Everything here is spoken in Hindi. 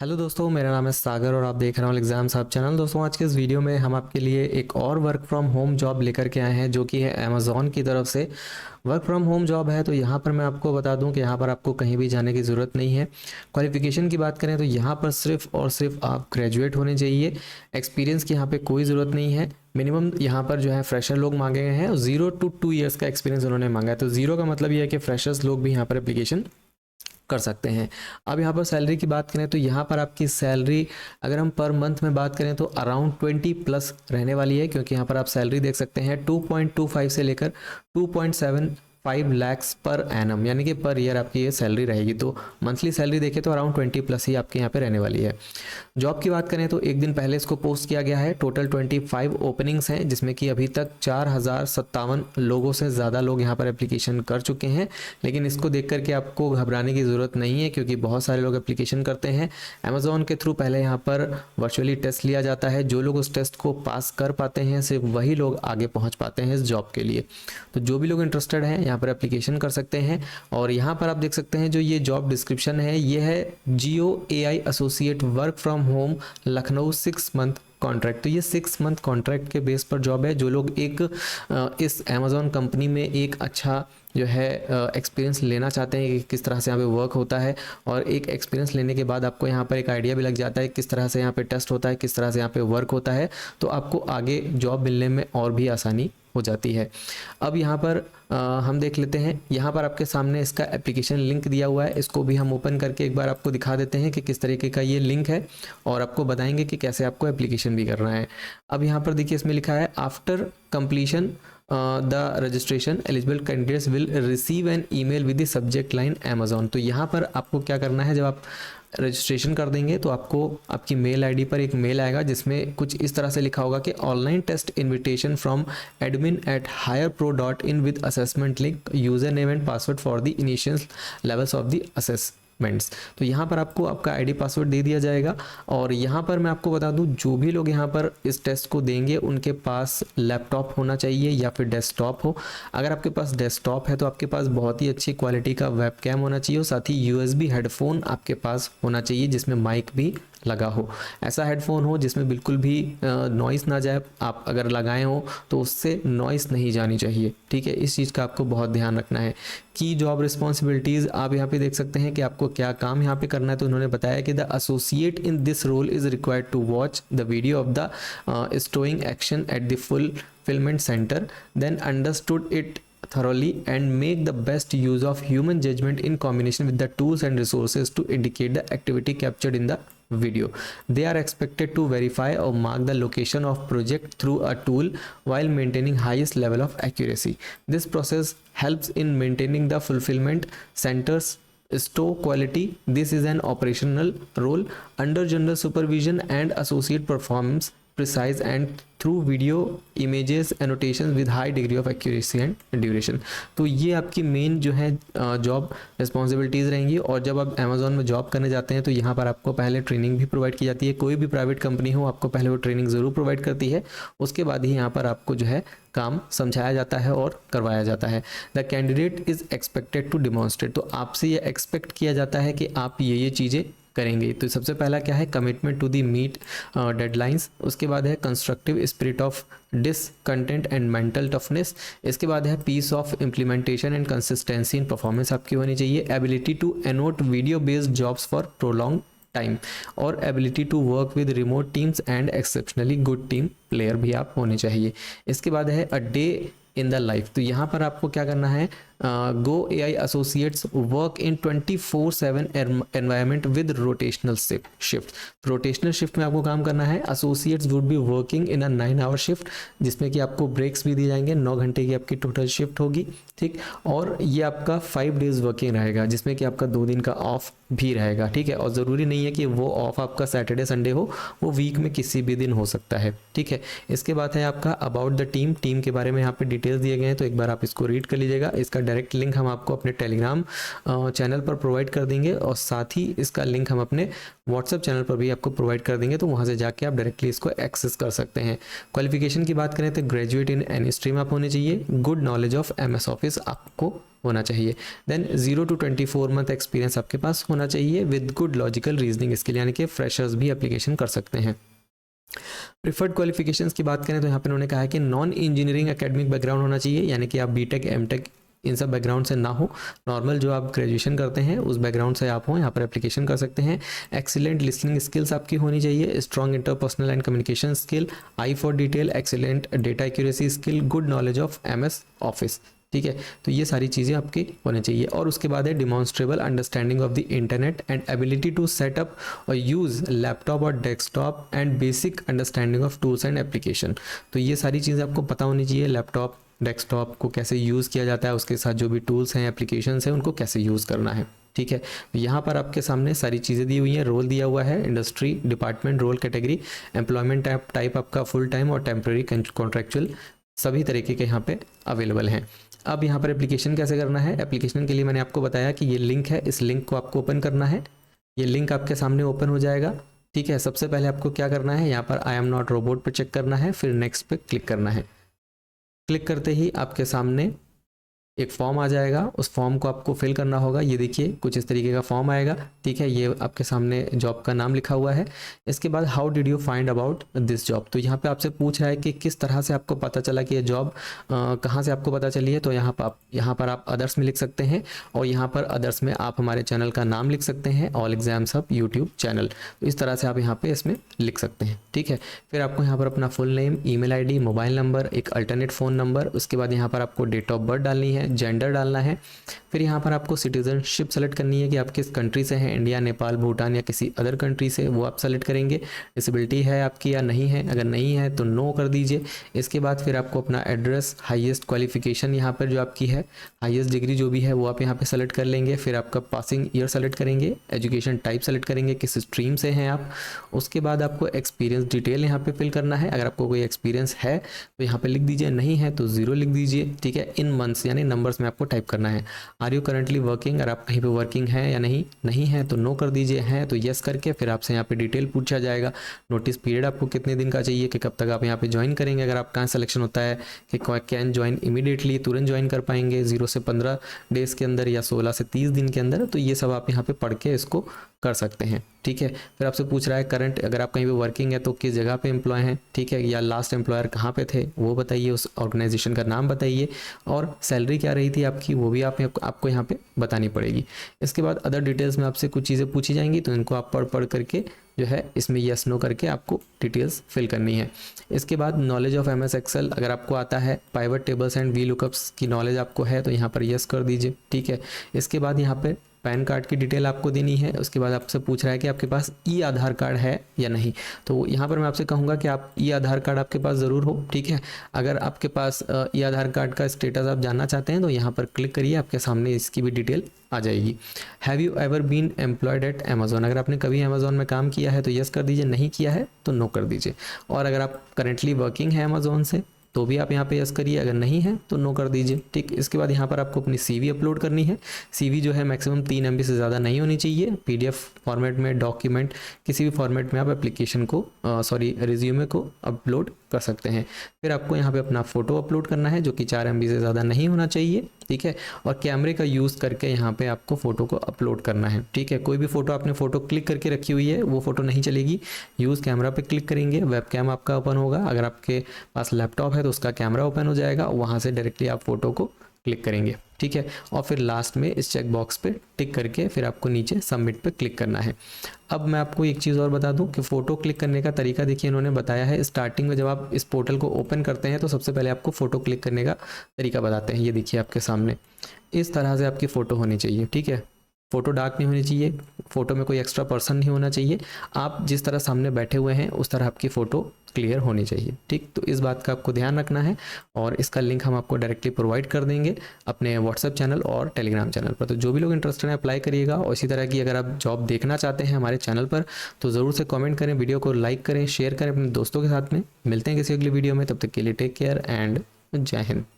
हेलो दोस्तों, मेरा नाम है सागर और आप देख रहे हो एग्जाम्स हब चैनल। दोस्तों, आज के इस वीडियो में हम आपके लिए एक और वर्क फ्रॉम होम जॉब लेकर के आए हैं जो कि है अमेज़ॉन की तरफ से। वर्क फ्रॉम होम जॉब है तो यहाँ पर मैं आपको बता दूं कि यहाँ पर आपको कहीं भी जाने की ज़रूरत नहीं है। क्वालिफिकेशन की बात करें तो यहाँ पर सिर्फ और सिर्फ आप ग्रेजुएट होने चाहिए। एक्सपीरियंस की यहाँ पे कोई ज़रूरत नहीं है। मिनिमम यहाँ पर जो है फ्रेशर लोग मांगे गए हैं, 0 to 2 ईयर्स का एक्सपीरियंस उन्होंने मांगा है। तो ज़ीरो का मतलब ये है कि फ्रेशर्स लोग भी यहाँ पर एप्लीकेशन कर सकते हैं। अब यहाँ पर सैलरी की बात करें तो यहाँ पर आपकी सैलरी अगर हम पर मंथ में बात करें तो अराउंड 20+ रहने वाली है, क्योंकि यहाँ पर आप सैलरी देख सकते हैं 2.25 से लेकर 2.75 लैक्स पर एनम, यानी कि पर ईयर आपकी ये सैलरी रहेगी। तो मंथली सैलरी देखें तो अराउंड 20+ ही आपके यहाँ पे रहने वाली है। जॉब की बात करें तो एक दिन पहले इसको पोस्ट किया गया है। टोटल 25 ओपनिंग्स हैं, जिसमें कि अभी तक 4057 लोगों से ज़्यादा लोग यहाँ पर एप्लीकेशन कर चुके हैं। लेकिन इसको देख करके आपको घबराने की ज़रूरत नहीं है, क्योंकि बहुत सारे लोग एप्लीकेशन करते हैं अमेज़ॉन के थ्रू। पहले यहाँ पर वर्चुअली टेस्ट लिया जाता है, जो लोग उस टेस्ट को पास कर पाते हैं सिर्फ वही लोग आगे पहुँच पाते हैं इस जॉब के लिए। तो जो भी लोग इंटरेस्टेड हैं यहाँ पर एप्लीकेशन कर सकते हैं। और यहाँ पर आप देख सकते हैं जो ये जॉब डिस्क्रिप्शन है, ये है GOAI associate work from home Lucknow 6 month contract. तो ये 6 मंथ कॉन्ट्रैक्ट के बेस पर जॉब है। जो लोग इस अमेज़ॉन कंपनी में एक अच्छा जो है एक्सपीरियंस लेना चाहते हैं कि किस तरह से यहाँ पे वर्क होता है, और एक एक्सपीरियंस लेने के बाद आपको यहाँ पर एक आइडिया भी लग जाता है किस तरह से यहाँ पे टेस्ट होता है, किस तरह से यहाँ पे वर्क होता है, तो आपको आगे जॉब मिलने में और भी आसानी हो जाती है। अब यहाँ पर हम देख लेते हैं, यहाँ पर आपके सामने इसका एप्लीकेशन लिंक दिया हुआ है। इसको भी हम ओपन करके एक बार आपको दिखा देते हैं कि किस तरीके का ये लिंक है, और आपको बताएंगे कि कैसे आपको एप्लीकेशन भी करना है। अब यहाँ पर देखिए, इसमें लिखा है after completion the registration eligible candidates will receive an email with the subject line Amazon. तो यहाँ पर आपको क्या करना है, जब आप रजिस्ट्रेशन कर देंगे तो आपको आपकी मेल आईडी पर एक मेल आएगा जिसमें कुछ इस तरह से लिखा होगा कि online test invitation from admin@hirepro.in with assessment link, user name and password for the initial levels of the assessments. तो यहाँ पर आपको आपका आईडी पासवर्ड दे दिया जाएगा। और यहाँ पर मैं आपको बता दूँ, जो भी लोग यहाँ पर इस टेस्ट को देंगे उनके पास लैपटॉप होना चाहिए या फिर डेस्कटॉप हो। अगर आपके पास डेस्कटॉप है तो आपके पास बहुत ही अच्छी क्वालिटी का वेबकैम होना चाहिए, और साथ ही USB हेडफोन आपके पास होना चाहिए जिसमें माइक भी लगा हो। ऐसा हेडफोन हो जिसमें बिल्कुल भी नॉइस ना जाए। आप अगर लगाए हो तो उससे नॉइस नहीं जानी चाहिए, ठीक है। इस चीज़ का आपको बहुत ध्यान रखना है। की जॉब रिस्पॉन्सिबिलिटीज़ आप यहाँ पे देख सकते हैं कि आपको क्या काम यहाँ पे करना है। तो उन्होंने बताया कि the associate in this role is required to watch the video of the stowing action at the fulfilment centre, then understood it thoroughly and make the best use of human judgment in combination with the tools and resources to indicate the activity captured in the video. They are expected to verify or mark the location of project through a tool while maintaining highest level of accuracy. This process helps in maintaining the fulfillment centers store quality. This is an operational role under general supervision and associate performance precise and through video images annotations with high degree of accuracy and duration। तो ये आपकी मेन जो है जॉब रिस्पॉन्सिबिलिटीज़ रहेंगी। और जब आप अमेज़ॉन में जॉब करने जाते हैं तो यहाँ पर आपको पहले ट्रेनिंग भी प्रोवाइड की जाती है। कोई भी प्राइवेट कंपनी हो आपको पहले वो ट्रेनिंग ज़रूर प्रोवाइड करती है, उसके बाद ही यहाँ पर आपको जो है काम समझाया जाता है और करवाया जाता है। The candidate is expected to demonstrate. तो आपसे ये एक्सपेक्ट किया जाता है कि आप ये चीज़ें करेंगे। तो सबसे पहला क्या है, commitment to the meet deadlines. उसके बाद है constructive spirit of discontent and mental toughness. इसके बाद है peace of implementation and consistency in performance आपकी होनी चाहिए। Ability to annotate video based jobs for prolong time, और ability to work with remote teams and exceptionally good team player भी आप होने चाहिए। इसके बाद है a day in the life. तो यहाँ पर आपको क्या करना है, GOAI associates work in 24/7 environment with rotational shift. Rotational shift में आपको काम करना है। Associates would be working in a 9 hour shift, जिसमें कि आपको ब्रेक्स भी दिए जाएंगे। 9 घंटे की आपकी टोटल शिफ्ट होगी, ठीक। और ये आपका 5 डेज वर्किंग रहेगा, जिसमें कि आपका 2 दिन का ऑफ भी रहेगा, ठीक है। और ज़रूरी नहीं है कि वो ऑफ आपका सैटरडे संडे हो, वो वीक में किसी भी दिन हो सकता है, ठीक है। इसके बाद है आपका अबाउट द टीम के बारे में यहाँ पे डिटेल्स दिए गए हैं, तो एक बार आप इसको रीड कर लीजिएगा। इसका डायरेक्ट लिंक हम आपको अपने टेलीग्राम चैनल पर प्रोवाइड कर देंगे, और साथ ही इसका लिंक हम अपने व्हाट्सएप चैनल पर भी आपको प्रोवाइड कर देंगे, तो वहाँ से जाके आप डायरेक्टली इसको एक्सेस कर सकते हैं। क्वालिफिकेशन की बात करें तो ग्रेजुएट इन एनी स्ट्रीम आप होने चाहिए। Good knowledge of MS office आपको होना चाहिए। देन 0 to 24 मंथ एक्सपीरियंस आपके पास होना चाहिए with good logical reasoning skill, यानी कि फ्रेशर्स भी एप्लीकेशन कर सकते हैं। प्रिफर्ड क्वालिफिकेशंस की बात करें तो यहाँ पे उन्होंने कहा है कि नॉन इंजीनियरिंग एकेडमिक बैकग्राउंड होना चाहिए, यानी कि आप बीटेक एमटेक इन सब बैकग्राउंड से ना हो, नॉर्मल जो आप ग्रेजुएशन करते हैं उस बैकग्राउंड से आप हो, यहाँ पर एप्लीकेशन कर सकते हैं। एक्सीलेंट लिसनिंग स्किल्स आपकी होनी चाहिए, strong interpersonal and communication skill, I for detail, excellent data accuracy skill, good knowledge of MS office, ठीक है। तो ये सारी चीज़ें आपकी होनी चाहिए। और उसके बाद है demonstrable understanding of the internet and ability to setup और यूज़ लैपटॉप और desktop and basic understanding of tools and application. तो ये सारी चीज़ें आपको पता होनी चाहिए, लैपटॉप डेस्कटॉप को कैसे यूज़ किया जाता है, उसके साथ जो भी टूल्स हैं एप्लीकेशंस हैं उनको कैसे यूज़ करना है, ठीक है। यहाँ पर आपके सामने सारी चीज़ें दी हुई हैं, रोल दिया हुआ है, industry, department, role category, employment type आपका फुल टाइम और टेम्प्रेरी कॉन्ट्रेक्चुअल, सभी तरीके के यहाँ पे अवेलेबल हैं। अब यहाँ पर एप्लीकेशन कैसे करना है, एप्लीकेशन के लिए मैंने आपको बताया कि ये लिंक है, इस लिंक को आपको ओपन करना है। ये लिंक आपके सामने ओपन हो जाएगा, ठीक है। सबसे पहले आपको क्या करना है, यहाँ पर आई एम नॉट रोबोट पर चेक करना है, फिर नेक्स्ट पे क्लिक करना है। क्लिक करते ही आपके सामने एक फॉर्म आ जाएगा, उस फॉर्म को आपको फिल करना होगा। ये देखिए कुछ इस तरीके का फॉर्म आएगा, ठीक है। ये आपके सामने जॉब का नाम लिखा हुआ है। इसके बाद how did you find about this job, तो यहाँ पे आपसे पूछ रहा है कि किस तरह से आपको पता चला कि ये जॉब कहाँ से आपको पता चली है। तो यहाँ पर आप अदर्स में लिख सकते हैं, और यहाँ पर अदर्स में आप हमारे चैनल का नाम लिख सकते हैं, all exams hub YouTube channel. तो इस तरह से आप यहाँ पे इसमें लिख सकते हैं, ठीक है। फिर आपको यहाँ पर अपना full name, email ID, mobile number, एक अल्टरनेट फ़ोन नंबर, उसके बाद यहाँ पर आपको डेट ऑफ बर्थ डालनी है, जेंडर डालना है। फिर यहाँ पर आपको सिटीजनशिप सेलेक्ट करनी है कि आप किस कंट्री से हैं, इंडिया, नेपाल, भूटान या किसी अदर कंट्री से, वो आप सेलेक्ट करेंगे। डिसेबिलिटी है आपकी या नहीं है, अगर नहीं है तो नो कर दीजिए। इसके बाद फिर आपको अपना एड्रेस, हाईएस्ट क्वालिफिकेशन यहाँ पर जो आपकी है, हाईएस्ट डिग्री जो भी है वो आप यहाँ पे सेलेक्ट कर लेंगे। फिर आपका पासिंग ईयर सेलेक्ट करेंगे, एजुकेशन टाइप सेलेक्ट करेंगे, किस स्ट्रीम से हैं आप। उसके बाद आपको एक्सपीरियंस डिटेल यहाँ पे फिल करना है, अगर आपको कोई एक्सपीरियंस है तो यहाँ पे लिख दीजिए, नहीं है तो 0 लिख दीजिए, ठीक है। इन मंथ्स यानी नंबर्स में आपको टाइप करना है। आर यू करंटली वर्किंग, अगर आप कहीं पे वर्किंग हैं या नहीं है तो नो कर दीजिए, हैं तो यस करके फिर आपसे यहाँ पे डिटेल पूछा जाएगा। नोटिस पीरियड आपको कितने दिन का चाहिए, कि कब तक आप यहाँ पे ज्वाइन करेंगे। अगर आपका सिलेक्शन होता है कि कैन ज्वाइन इमीडिएटली, तुरंत ज्वाइन कर पाएंगे 0 से 15 डेज़ के अंदर या 16 से 30 दिन के अंदर, तो ये सब आप यहाँ पे पढ़ के इसको कर सकते हैं, ठीक है। फिर आपसे पूछ रहा है करंट, अगर आप कहीं पे वर्किंग है तो किस जगह पे एम्प्लॉय हैं, ठीक है, या लास्ट एम्प्लॉयर कहाँ पे थे वो बताइए, उस ऑर्गेनाइजेशन का नाम बताइए, और सैलरी क्या रही थी आपकी वो भी आपको यहाँ पे बतानी पड़ेगी। इसके बाद अदर डिटेल्स में आपसे कुछ चीज़ें पूछी जाएंगी, तो इनको आप पढ़ करके जो है इसमें यस नो करके आपको डिटेल्स फिल करनी है। इसके बाद नॉलेज ऑफ MS एक्सेल अगर आपको आता है, पाइवट टेबल्स एंड VLOOKUPs की नॉलेज आपको है तो यहाँ पर यस कर दीजिए, ठीक है। इसके बाद यहाँ पे पैन कार्ड की डिटेल आपको देनी है। उसके बाद आपसे पूछ रहा है कि आपके पास आधार कार्ड है या नहीं, तो यहाँ पर मैं आपसे कहूँगा कि आप आधार कार्ड आपके पास ज़रूर हो, ठीक है। अगर आपके पास आधार कार्ड का स्टेटस आप जानना चाहते हैं तो यहाँ पर क्लिक करिए, आपके सामने इसकी भी डिटेल आ जाएगी। Have you ever been employed at Amazon, अगर आपने कभी अमेजोन में काम किया है तो यस कर दीजिए, नहीं किया है तो नो कर दीजिए। और अगर आप करेंटली वर्किंग है अमेजोन से तो भी आप यहाँ पे यस करिए, अगर नहीं है तो नो कर दीजिए, ठीक। इसके बाद यहाँ पर आपको अपनी CV अपलोड करनी है। CV जो है मैक्सिमम 3 MB से ज़्यादा नहीं होनी चाहिए। PDF फॉर्मेट में, डॉक्यूमेंट, किसी भी फॉर्मेट में आप एप्लीकेशन को रिज्यूमे को अपलोड कर सकते हैं। फिर आपको यहाँ पे अपना फ़ोटो अपलोड करना है जो कि 4 MB से ज़्यादा नहीं होना चाहिए, ठीक है। और कैमरे का यूज़ करके यहाँ पे आपको फ़ोटो को अपलोड करना है, ठीक है। कोई भी फ़ोटो आपने फ़ोटो क्लिक करके रखी हुई है वो फ़ोटो नहीं चलेगी, यूज़ कैमरा पे क्लिक करेंगे, वेब कैम आपका ओपन होगा। अगर आपके पास लैपटॉप है तो उसका कैमरा ओपन हो जाएगा, वहाँ से डायरेक्टली आप फ़ोटो को क्लिक करेंगे, ठीक है। और फिर लास्ट में इस चेक बॉक्स पे टिक करके फिर आपको नीचे सबमिट पे क्लिक करना है। अब मैं आपको एक चीज़ और बता दूं कि फ़ोटो क्लिक करने का तरीका देखिए इन्होंने बताया है। स्टार्टिंग में जब आप इस पोर्टल को ओपन करते हैं तो सबसे पहले आपको फ़ोटो क्लिक करने का तरीका बताते हैं। ये देखिए आपके सामने इस तरह से आपकी फ़ोटो होनी चाहिए, ठीक है। फ़ोटो डार्क नहीं होनी चाहिए, फ़ोटो में कोई एक्स्ट्रा पर्सन नहीं होना चाहिए, आप जिस तरह सामने बैठे हुए हैं उस तरह आपकी फ़ोटो क्लियर होनी चाहिए, ठीक। तो इस बात का आपको ध्यान रखना है, और इसका लिंक हम आपको डायरेक्टली प्रोवाइड कर देंगे अपने व्हाट्सएप चैनल और टेलीग्राम चैनल पर। तो जो भी लोग इंटरेस्टेड हैं अप्लाई करिएगा। और इसी तरह की अगर आप जॉब देखना चाहते हैं हमारे चैनल पर तो ज़रूर से कमेंट करें, वीडियो को लाइक करें, शेयर करें अपने दोस्तों के साथ में। मिलते हैं किसी अगली वीडियो में, तब तक के लिए टेक केयर एंड जय हिंद।